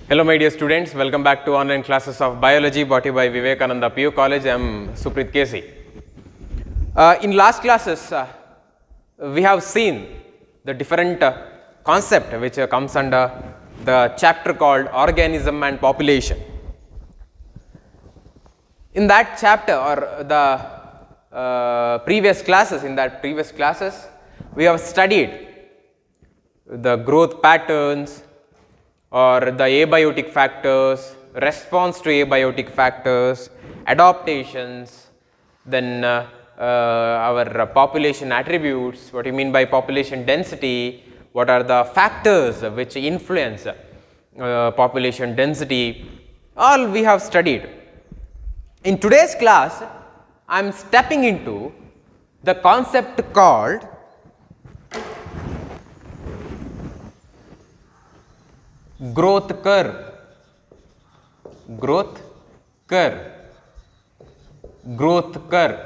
Hello my dear students, welcome back to online classes of biology brought to you by Vivekananda PU College. I am Suprit Kesi. In last classes, we have seen the different concept which comes under the chapter called organism and population. In that chapter or the previous classes, we have studied the growth patterns or the abiotic factors, response to abiotic factors, adaptations, then our population attributes, what you mean by population density, what are the factors which influence population density, all we have studied. In today's class, I am stepping into the concept called growth curve. Growth curve. Growth curve.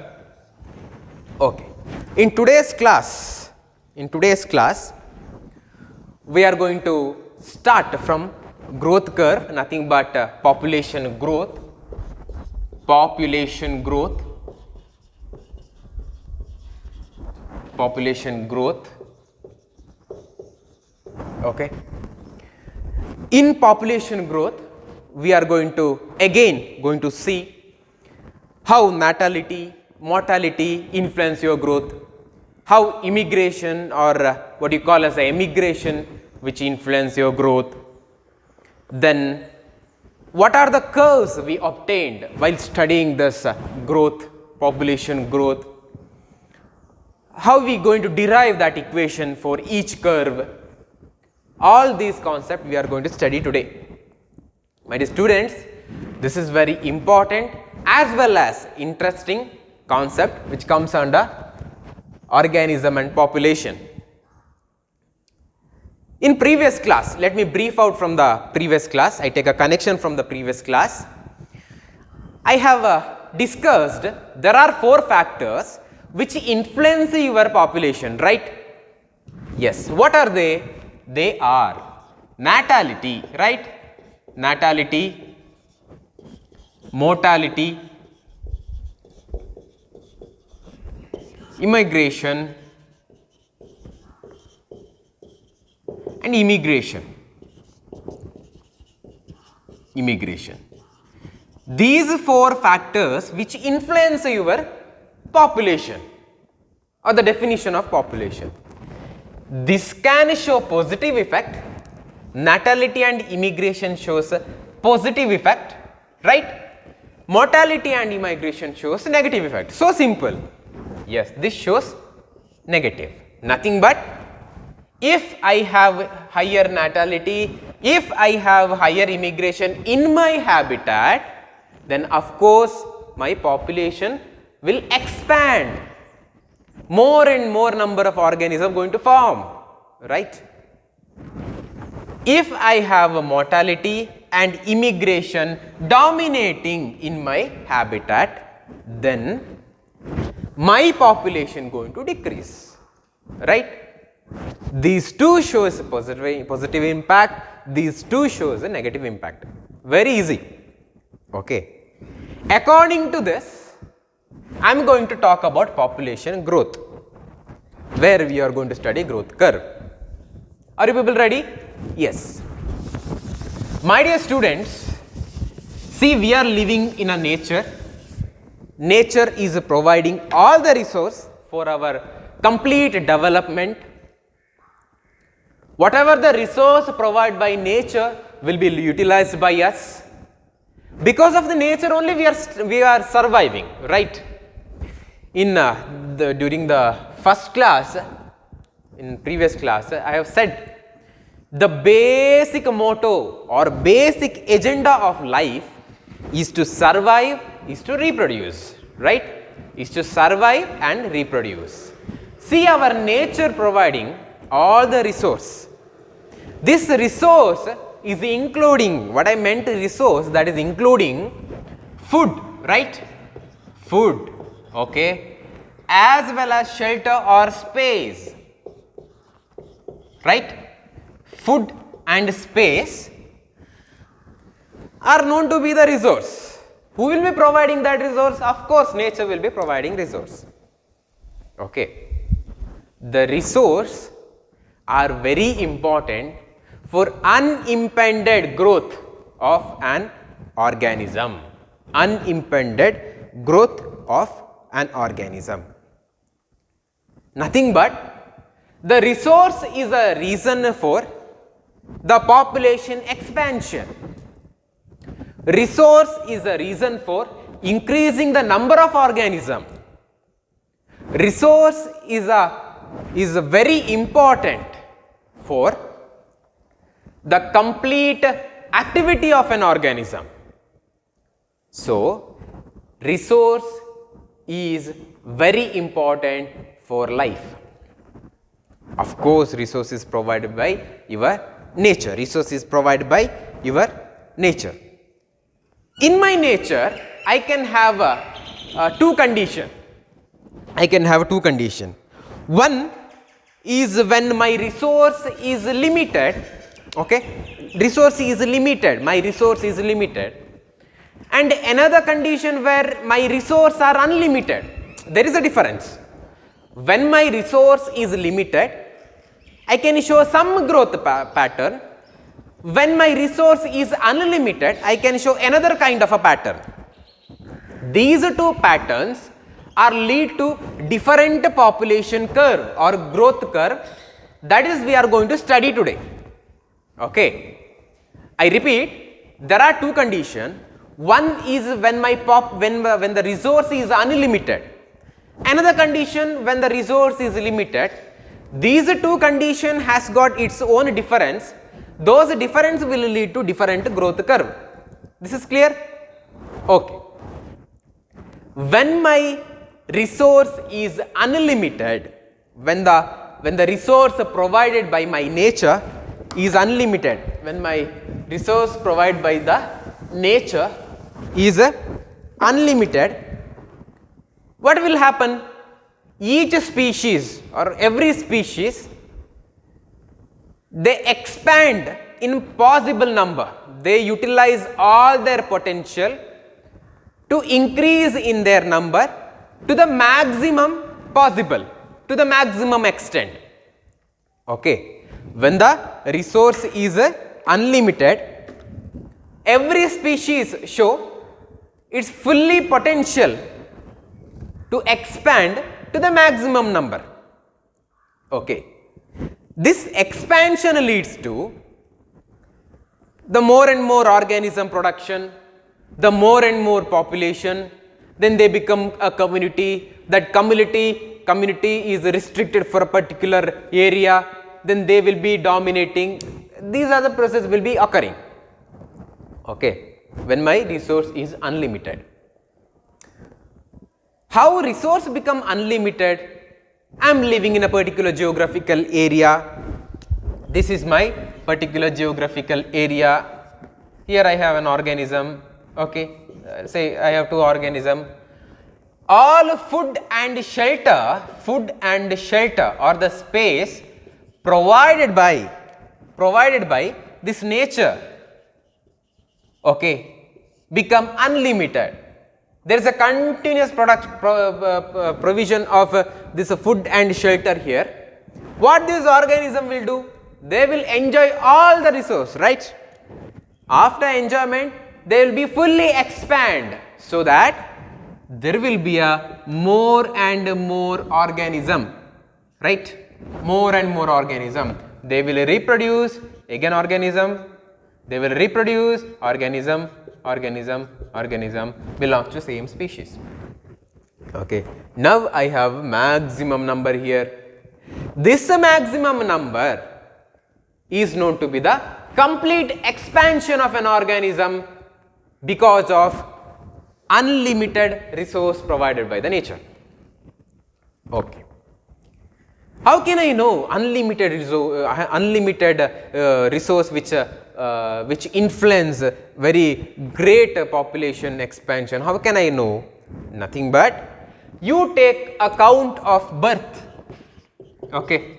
Okay. In today's class, we are going to start from growth curve, nothing but population growth. Population growth. Okay. In population growth, we are going to see how natality, mortality influence your growth, how immigration or what you call as a emigration which influence your growth. Then what are the curves we obtained while studying this growth, population growth, how we going to derive that equation for each curve. All these concepts we are going to study today. My dear students, this is very important as well as interesting concept which comes under organism and population. In previous class, let me brief out from the previous class. I take a connection from the previous class. I have discussed there are 4 factors which influence your population, right? Yes. What are they? They are natality, right? Natality, mortality, immigration and immigration. These 4 factors which influence your population or the definition of population. This can show positive effect. Natality and immigration shows a positive effect, right? Mortality and immigration shows negative effect. So simple. Yes, this shows negative. Nothing but if I have higher natality, if I have higher immigration in my habitat, then of course my population will expand. More and more number of organisms going to form, right? If I have a mortality and immigration dominating in my habitat, then my population going to decrease, right? These two shows positive impact, these two shows a negative impact. Very easy. Okay. According to this, I am going to talk about population growth, where we are going to study growth curve. Are you people ready? Yes. My dear students, see, we are living in a nature. Nature is providing all the resource for our complete development. Whatever the resource provided by nature will be utilized by us. Because of the nature only we are surviving, right? During the first class, in previous class, I have said the basic motto or basic agenda of life is to survive, is to reproduce, right? Is to survive and reproduce. See, our nature providing all the resource. This resource is including, what I meant resource, that is including food, right? Food, okay, as well as shelter or space, right? Food and space are known to be the resource. Who will be providing that resource? Of course, nature will be providing resource. Okay. The resource are very important for unimpeded growth of an organism. Unimpeded growth of an organism. Nothing but the resource is a reason for the population expansion. Resource is a reason for increasing the number of organisms. Resource is very important for the complete activity of an organism. So, resource is very important for life. Of course, resource is provided by your nature. Resource is provided by your nature. In my nature, I can have two conditions. I can have two conditions. One is when my resource is limited. Okay, resource is limited. My resource is limited. And another condition where my resource are unlimited. There is a difference. When my resource is limited, I can show some growth pattern. When my resource is unlimited, I can show another kind of a pattern. These two patterns are lead to different population curve or growth curve. That is we are going to study today. Okay. I repeat, there are two conditions. One is when when the resource is unlimited. Another condition when the resource is limited. These two conditions has got its own difference. Those difference will lead to different growth curve. This is clear? Okay. When my resource is unlimited, when the resource provided by my nature is unlimited, when my resource provided by the nature is unlimited, what will happen? Each species or every species, they expand in possible number. They utilize all their potential to increase in their number to the maximum possible, to the maximum extent. Okay. When the resource is unlimited, every species show its fully potential to expand to the maximum number. Okay. This expansion leads to the more and more organism production, the more and more population, then they become a community. That community is restricted for a particular area, then they will be dominating. These are the processes will be occurring. Okay, when my resource is unlimited. How resource become unlimited? I am living in a particular geographical area. This is my particular geographical area. Here I have an organism. Okay, say I have two organisms. All food and shelter or the space provided by this nature, okay, become unlimited. There is a continuous provision of this food and shelter here. What this organism will do? They will enjoy all the resource, right? After enjoyment, they will be fully expand, so that there will be a more and more organism, right? More and more organism. They will reproduce, again organism, they will reproduce, organism belongs to same species. Okay. Now I have maximum number here. This maximum number is known to be the complete expansion of an organism because of unlimited resource provided by the nature. Okay. How can I know unlimited resource which influence very great population expansion? How can I know? Nothing but you take account of birth. Okay.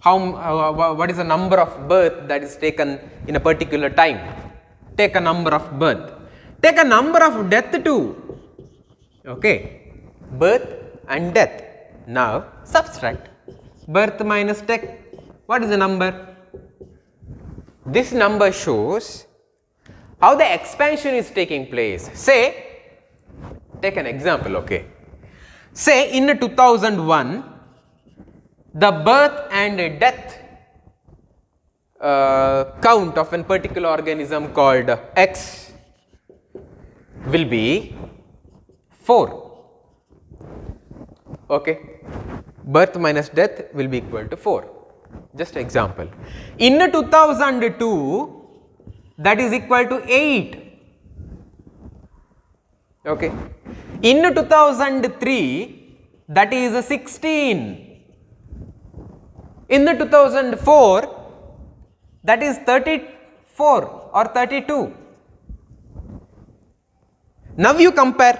What is the number of birth that is taken in a particular time? take a number of birth. Take a number of death too. Okay, birth and death. Now subtract birth minus death. What is the number? This number shows how the expansion is taking place. Say, take an example, okay. Say in 2001, the birth and death count of a particular organism called X will be 4. Okay, birth minus death will be equal to 4. Just example. In 2002, that is equal to 8. Okay. In 2003, that is 16. In 2004, that is 34 or 32. Now you compare.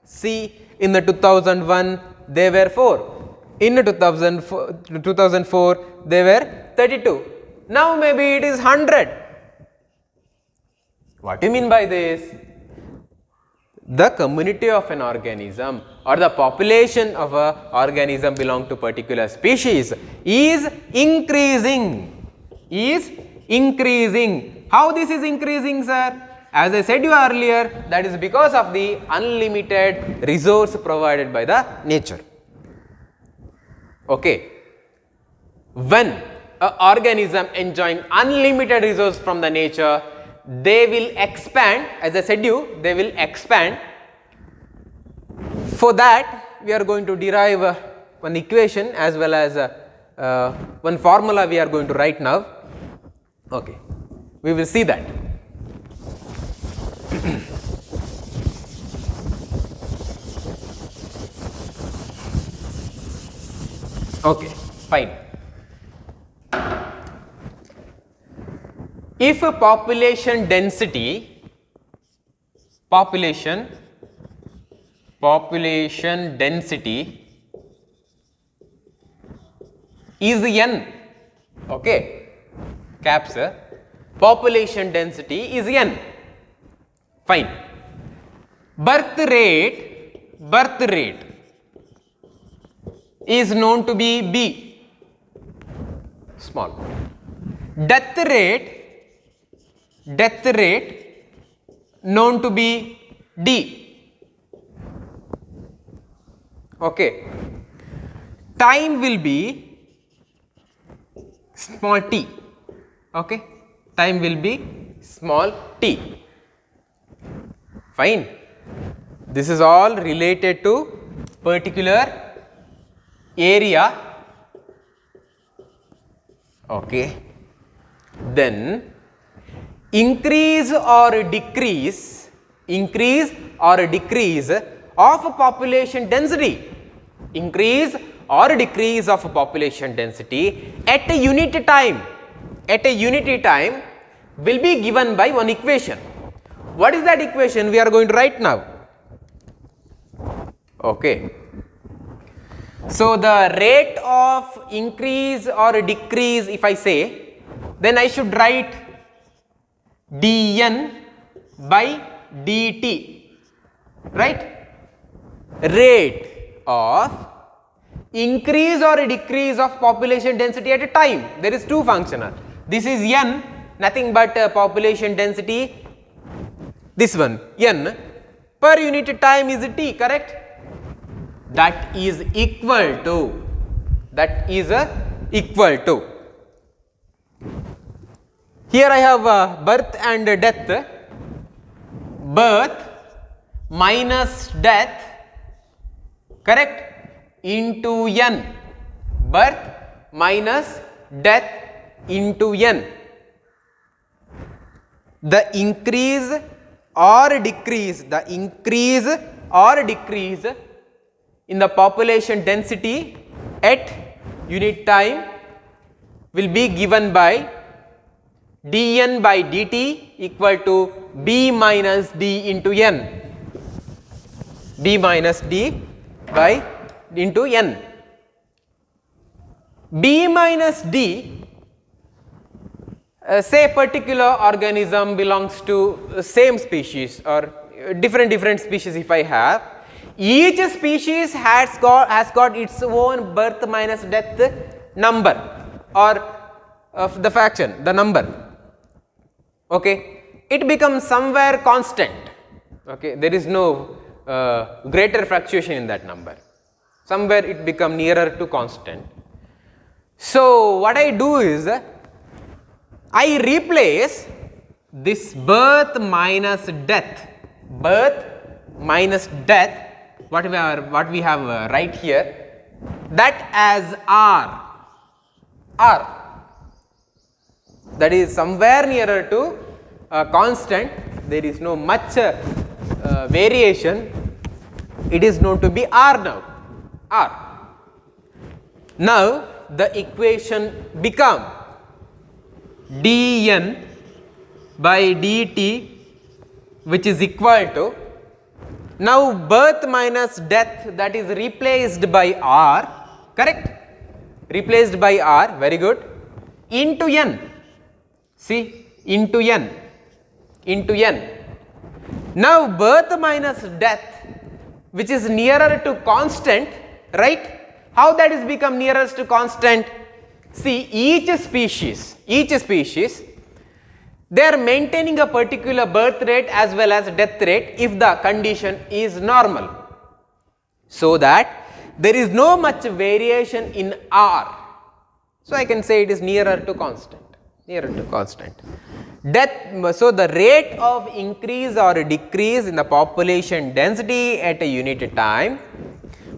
See, in the 2001 they were 4. In 2004 they were 32. Now maybe it is 100. What do you mean by this? The community of an organism or the population of an organism belong to particular species is increasing. How this is increasing, sir? As I said you earlier, that is because of the unlimited resource provided by the nature. Okay. When an organism enjoying unlimited resource from the nature, they will expand. As I said you, they will expand. For that, we are going to derive one equation as well as one formula we are going to write now. Okay, we will see that. Okay, fine. If a population density is n, okay, caps, population density is n, fine. Birth rate is known to be b, small. Death rate known to be d, okay. Time will be small t, okay. Time will be small t, fine. This is all related to particular area, okay. Then increase or decrease of population density, at a unit time will be given by one equation. What is that equation we are going to write now? Okay. So the rate of increase or decrease, if I say, then I should write dn by dt, right? Rate of increase or decrease of population density at a time. There is two functional. This is n, nothing but population density. This one n per unit time is t, correct? That is equal to. Here I have birth and death. Birth minus death, correct, into n. Birth minus death into n. The increase or decrease in the population density at unit time will be given by dn by dt equal to b minus d into n, b minus d by into n. B minus d, say a particular organism belongs to same species or different species if I have, each species has got its own birth minus death number or of the fraction, the number, okay. It becomes somewhere constant, okay. There is no greater fluctuation in that number, somewhere it become nearer to constant. So what I do is, I replace this birth minus death, what we have right here, that as R, that is somewhere nearer to constant, there is no much variation, it is known to be R now, R. Now the equation become dN by dt, which is equal to, now birth minus death, that is replaced by R, correct, replaced by R, very good, into N, see, into N. Now birth minus death, which is nearer to constant, right? How that is become nearest to constant? See, each species, they are maintaining a particular birth rate as well as death rate if the condition is normal, so that there is no much variation in R. So I can say it is nearer to constant, Death, so the rate of increase or decrease in the population density at a unit time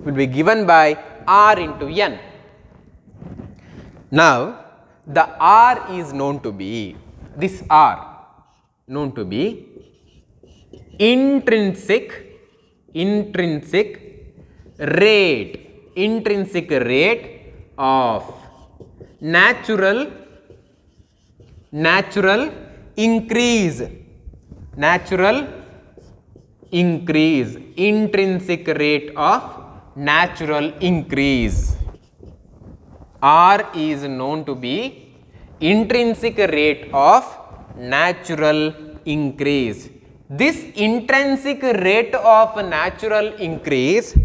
will be given by R into N. Now the R is known to be, this R known to be intrinsic rate of natural increase, intrinsic rate of natural increase. R is known to be intrinsic rate of natural increase. This intrinsic rate of natural increase,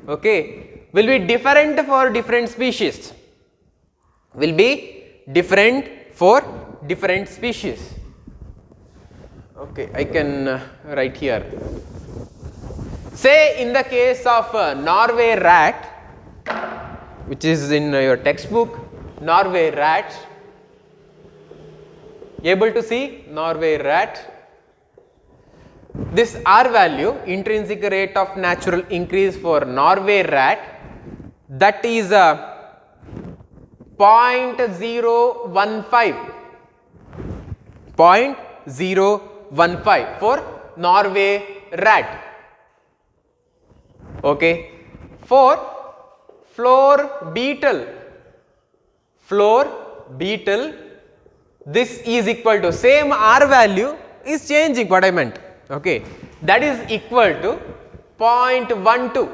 okay, will be different for different species, Okay, I can write here. Say in the case of Norway rat, which is in your textbook, Norway rats, able to see Norway rat, this R value, intrinsic rate of natural increase for Norway rat, that is 0.015 for Norway rat, okay. For floor beetle, this is equal to, same R value is changing, what I meant, okay, that is equal to 0.12.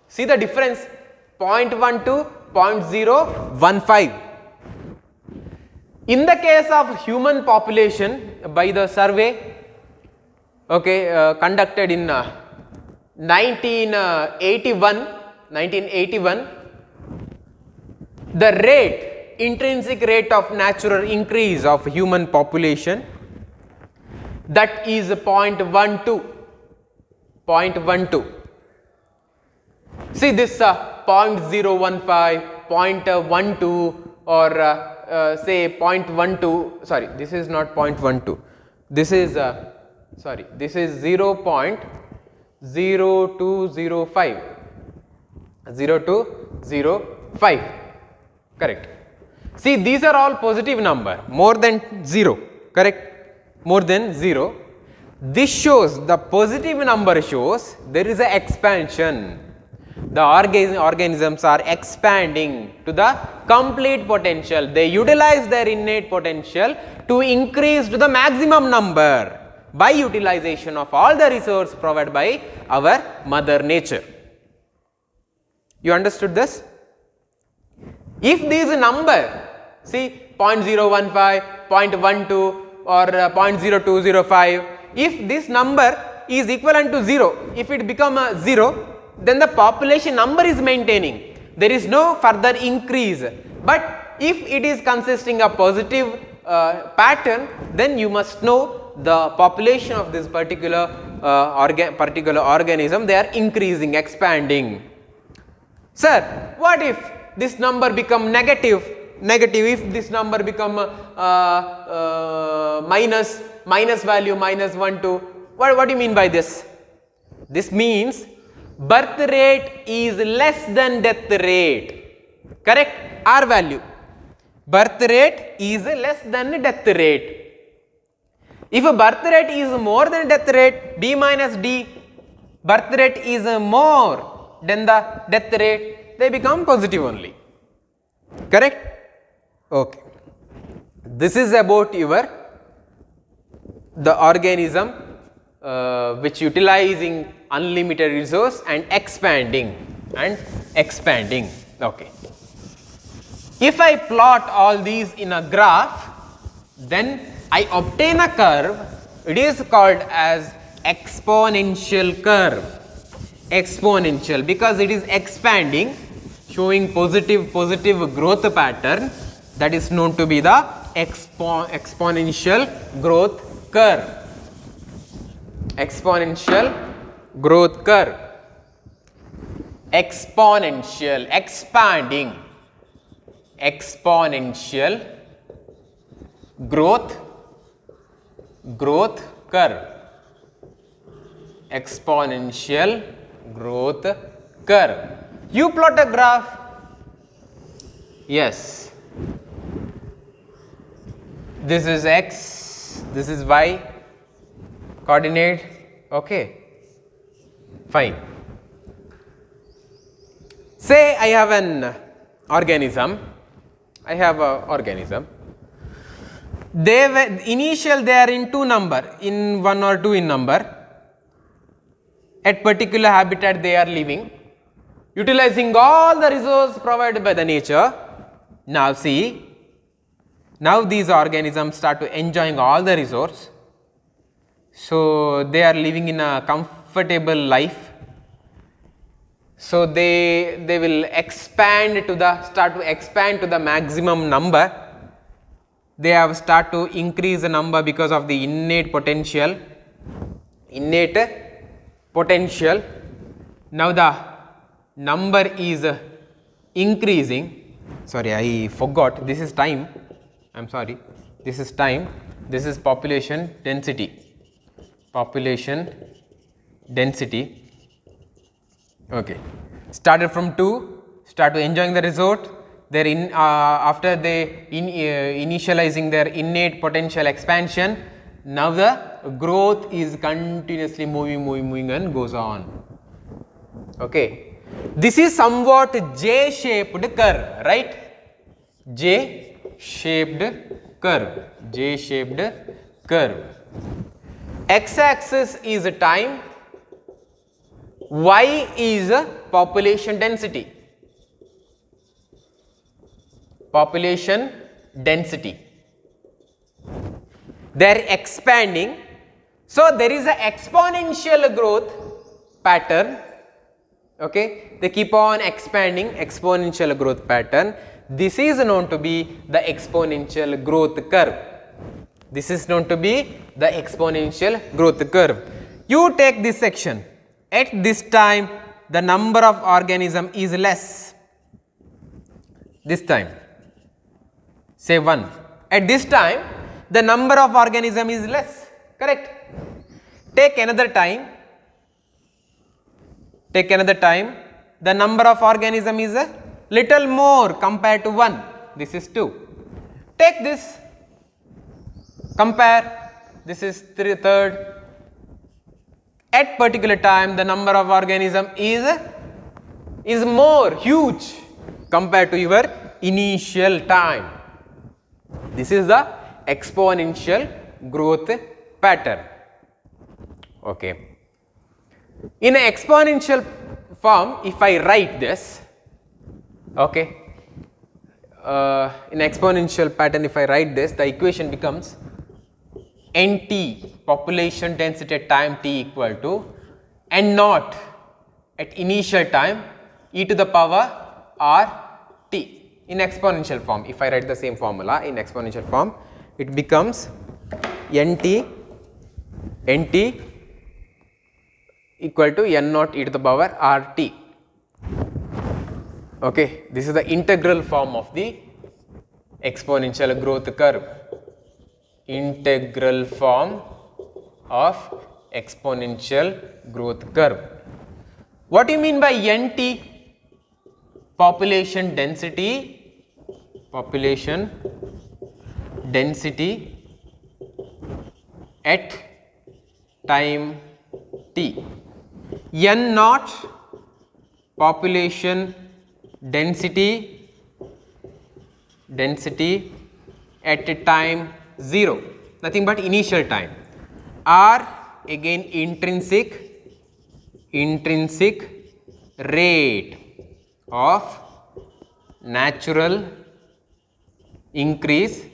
See the difference, 0.12, 0.015. In the case of human population, by the survey, okay, conducted in 1981, the rate, intrinsic rate of natural increase of human population, that is 0.12. See this 0.015, 0.12 or say 0.12, sorry, this is not 0.12, this is this is 0.0205, correct. See, these are all positive number, more than 0, correct, more than 0. This shows, the positive number shows there is a expansion, the organisms are expanding to the complete potential, they utilize their innate potential to increase to the maximum number by utilization of all the resource provided by our mother nature. You understood this? If this number See 0.015, 0.12 or 0.0205. If this number is equivalent to 0, if it become a 0, then the population number is maintaining. There is no further increase. But if it is consisting of positive pattern, then you must know the population of this particular organism, they are increasing, expanding. Sir, what if this number become negative? If this number become minus value, -1 to, what do you mean by this? This means birth rate is less than death rate, correct? R value, birth rate is less than death rate. If a birth rate is more than death rate, B minus D, birth rate is more than the death rate, they become positive only, correct? Okay. This is about the organism which utilizing unlimited resource and expanding Okay. If I plot all these in a graph, then I obtain a curve. It is called as exponential curve. Exponential, because it is expanding, showing positive growth pattern, that is known to be the exponential growth curve. Exponential growth curve. Exponential, expanding, exponential growth curve. Exponential growth curve. You plot a graph. Yes. This is x, this is y coordinate. Okay. Fine. Say I have an organism. I have an organism. They are in 2 number, in 1 or 2 in number. At particular habitat they are living, utilizing all the resources provided by the nature. Now see, now these organisms start to enjoying all the resource. So they are living in a comfortable life. So they will start to expand to the maximum number. They have start to increase the number because of the innate potential. Now the number is increasing. Sorry, I forgot. This is time. I am sorry. This is time. This is population density. Population density. Okay. Started from 2. Start to enjoying the resort. They are after they initializing their innate potential expansion. Now the growth is continuously moving and goes on. Okay. This is somewhat J-shaped curve, right? J-shaped curve. X-axis is time. Y is population density. Population density. They are expanding. So there is an exponential growth pattern. Okay, they keep on expanding, exponential growth pattern. This is known to be the exponential growth curve. This is known to be the exponential growth curve. You take this section. At this time, the number of organism is less. This time, say 1. At this time, the number of organism is less. Correct? Take another time. The number of organism is a little more compared to 1. This is 2. Take this. Compare. This is third. At particular time, the number of organism is more huge compared to your initial time. This is the exponential growth pattern. Okay. In an exponential form, if I write this, okay, in exponential pattern, if I write this, the equation becomes NT, population density at time t equal to N naught at initial time e to the power R t in exponential form. If I write the same formula in exponential form, it becomes NT equal to N naught e to the power R t. Okay, this is the integral form of the exponential growth curve. Integral form of exponential growth curve. What do you mean by NT? Population density at time t. N naught, population density at a time 0, nothing but initial time. R again intrinsic rate of natural increase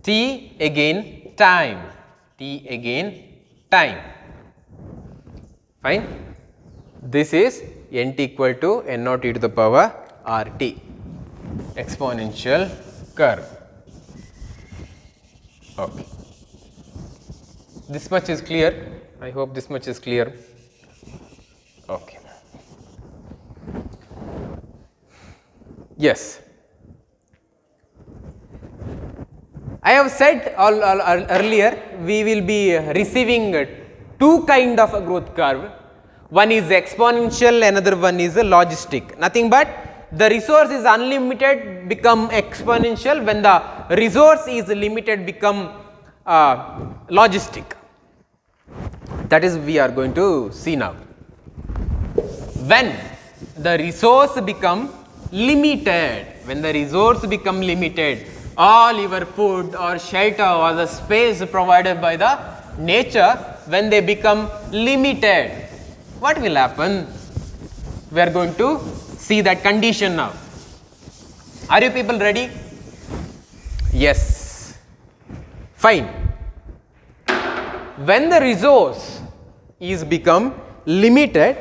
t again time. Fine. This is NT equal to N naught e to the power RT, exponential curve. Okay. This much is clear. I hope this much is clear. Okay. Yes. I have said earlier, we will be receiving two kind of a growth curve. One is exponential, another one is a logistic. Nothing but the resource is unlimited become exponential, when the resource is limited become logistic. That is we are going to see now. When the resource become limited, all your food or shelter or the space provided by the nature, when they become limited, what will happen? We are going to see that condition now. Are you people ready? Yes. Fine. When the resource is become limited,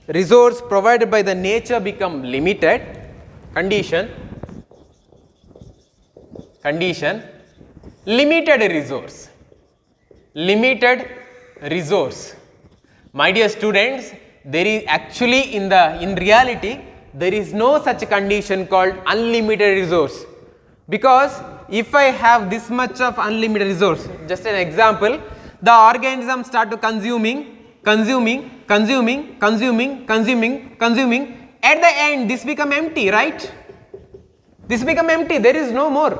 resource provided by the nature become limited, condition, limited resource. My dear students, there is actually in reality there is no such condition called unlimited resource, because if I have this much of unlimited resource, just an example, the organism start to consuming, at the end this become empty, right? This become empty, there is no more.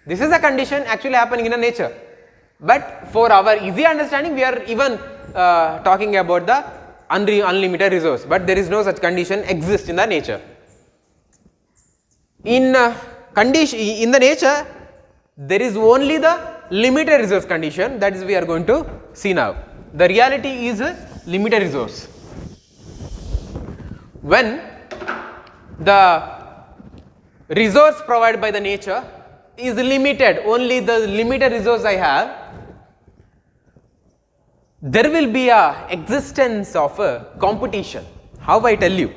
This is a condition actually happening in a nature, but for our easy understanding we are even talking about the unlimited resource, but there is no such condition exist in the nature. In the nature there is only the limited resource condition, that is we are going to see now. The reality is a limited resource. When the resource provided by the nature is limited, only the limited resource I have, there will be a existence of a competition. How I tell you?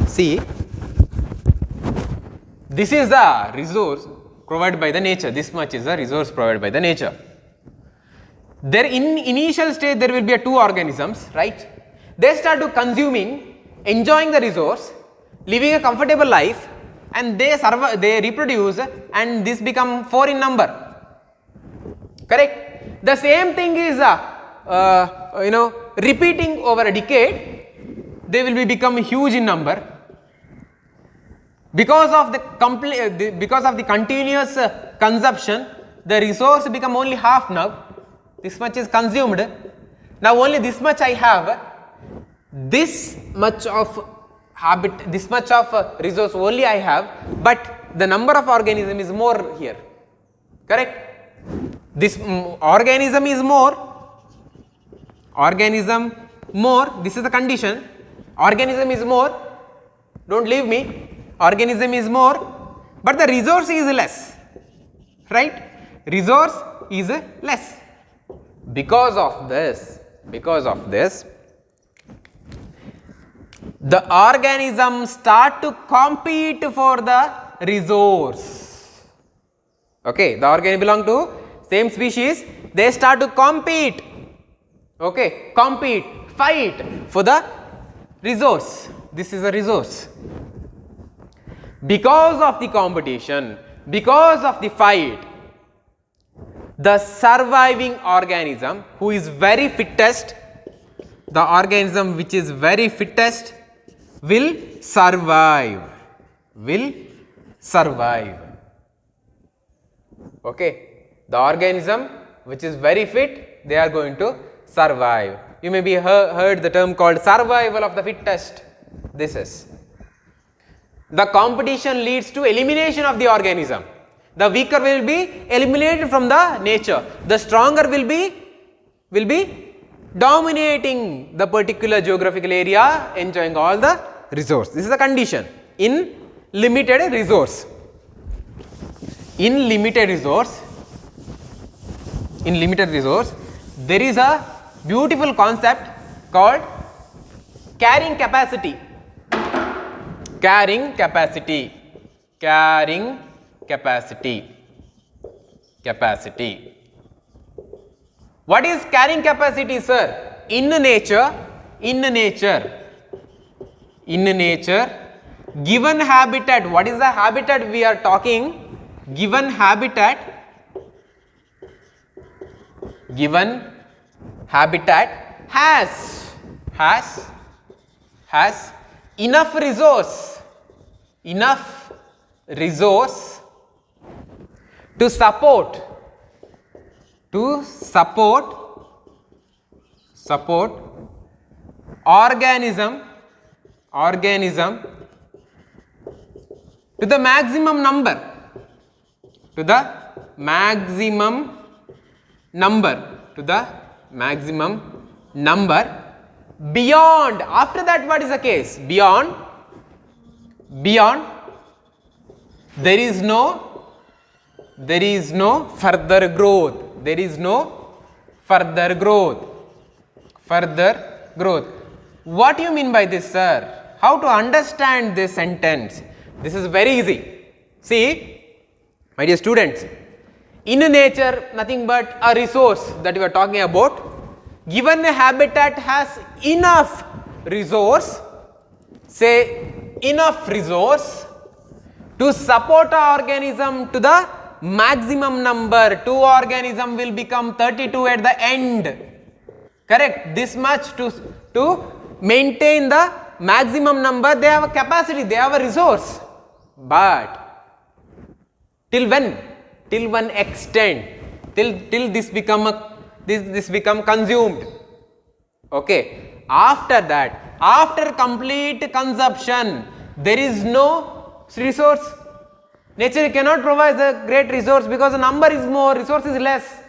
See, this is the resource provided by the nature, this much is the resource provided by the nature. There in initial stage there will be two organisms, right? They start to consuming, enjoying the resource, living a comfortable life, and they reproduce, and this become 4 in number. Correct? The same thing is repeating over a decade. They will become huge in number because of the continuous consumption. The resource become only half now. This much is consumed. Now only this much I have. This much of resource only I have, but the number of organism is more here. Correct? This organism is more. This is the condition. Organism is more, don't leave me, organism is more, but the resource is less, right? Resource is less. Because of this, the organisms start to compete for the resource. Okay, the organism belong to same species, they start to compete. Okay, compete, fight for the resource. This is a resource. Because of the competition, because of the fight, the surviving organism who is very fittest, the organism which is very fittest will survive, okay. The organism which is very fit, they are going to survive. You may be heard the term called survival of the fittest. This is. The competition leads to elimination of the organism. The weaker will be eliminated from the nature. The stronger will be dominating the particular geographical area, enjoying all the resource. This is the condition in limited resource. In limited resource, there is a beautiful concept called carrying capacity. Carrying capacity. What is carrying capacity, sir? In nature, given habitat, what is the habitat we are talking? Given habitat has enough resource to support organism to the maximum number beyond. After that, what is the case? Beyond there is no further growth. What do you mean by this, sir? How to understand this sentence? This is very easy. See, my dear students, in nature, nothing but a resource that we are talking about. Given a habitat has enough resource, to support an organism to the maximum number. 2 organism will become 32 at the end. Correct? This much to maintain the maximum number. They have a capacity, they have a resource. But till when? Till one extent, till this become consumed. Okay. After that, after complete consumption, there is no resource. Nature cannot provide the great resource because the number is more, resource is less.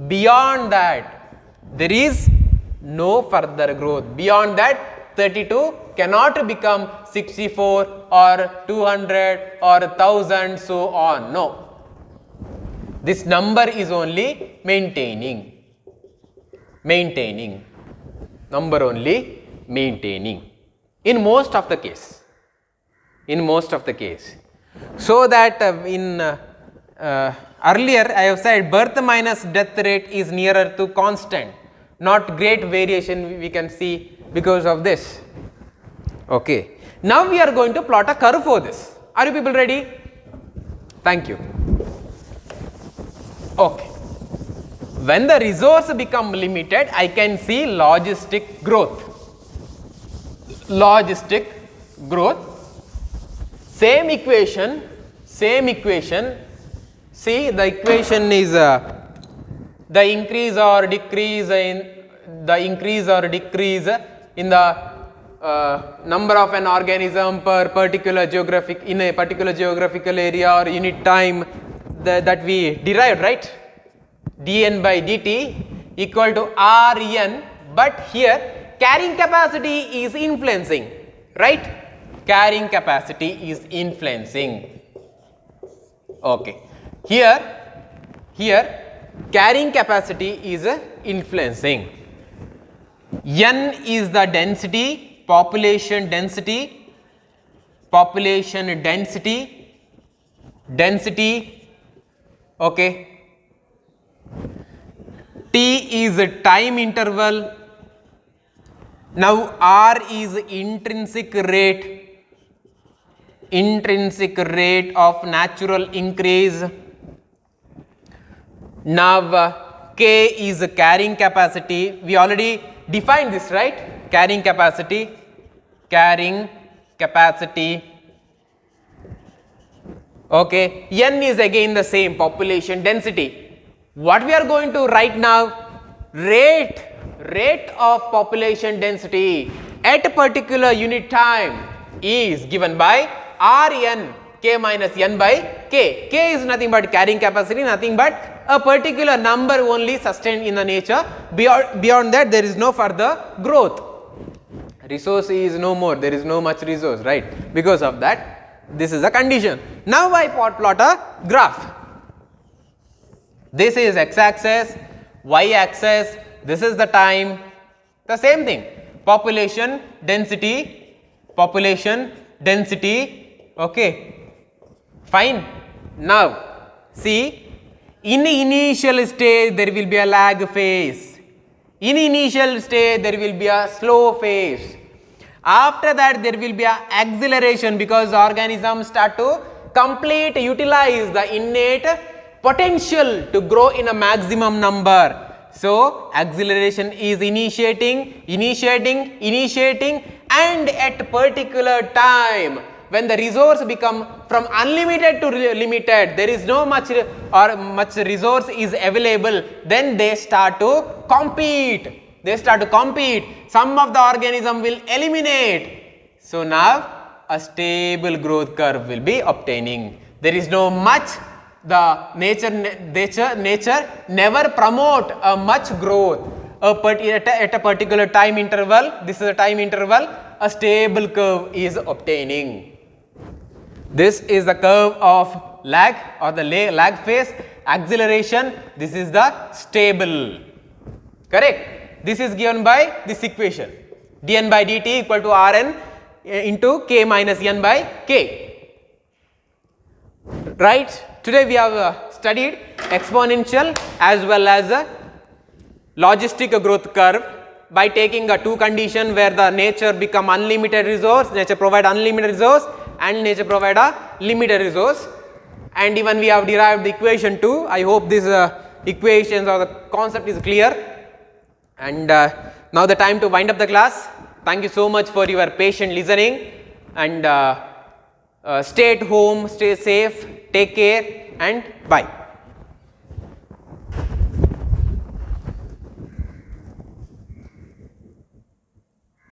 Beyond that, there is no further growth. Beyond that, 32 cannot become 64 or 200 or 1000, so on. No. This number is only maintaining. Number only maintaining. In most of the case. So that earlier I have said birth minus death rate is nearer to constant, not great variation we can see because of this. Okay. Now we are going to plot a curve for this. Are you people ready? Thank you. Okay. When the resource become limited, I can see logistic growth. Same equation. See, the equation is the increase or decrease in the number of an organism per particular in a particular geographical area or unit time that we derived, right? dN by dt equal to Rn, but here carrying capacity is influencing, right? Carrying capacity is influencing. Okay. Here carrying capacity is influencing. N is the density, population density, okay. T is a time interval. Now R is intrinsic rate of natural increase. Now K is carrying capacity. We already defined this, right? Carrying capacity. Okay. N is again the same, population density. What we are going to write now? Rate of population density at a particular unit time is given by Rn, K minus N by K. K is nothing but carrying capacity, nothing but a particular number only sustained in the nature. Beyond that, there is no further growth. Resource is no more, there is no much resource, right? Because of that, this is a condition. Now I plot a graph. This is x-axis, y-axis, this is the time, the same thing. Population density, okay, fine. Now see, in the initial stage there will be a lag phase, in initial stage there will be a slow phase. After that there will be a acceleration because organisms start to utilize the innate potential to grow in a maximum number. So acceleration is initiating and at particular time when the resource become from unlimited to limited, there is no much resource is available, then they start to compete. Some of the organism will eliminate. So now a stable growth curve will be obtaining. There is no much, the nature never promote a much growth at a particular time interval. This is a time interval, a stable curve is obtaining. This is the curve of lag or the lag phase. Acceleration, this is the stable, correct? This is given by this equation, dN by dt equal to Rn into K minus N by K, right? Today we have studied exponential as well as a logistic growth curve by taking a two condition where the nature become unlimited resource, nature provide unlimited resource and nature provide a limited resource, and even we have derived the equation too. I hope this equations or the concept is clear. And now the time to wind up the class. Thank you so much for your patient listening, and stay at home, stay safe, take care, and bye.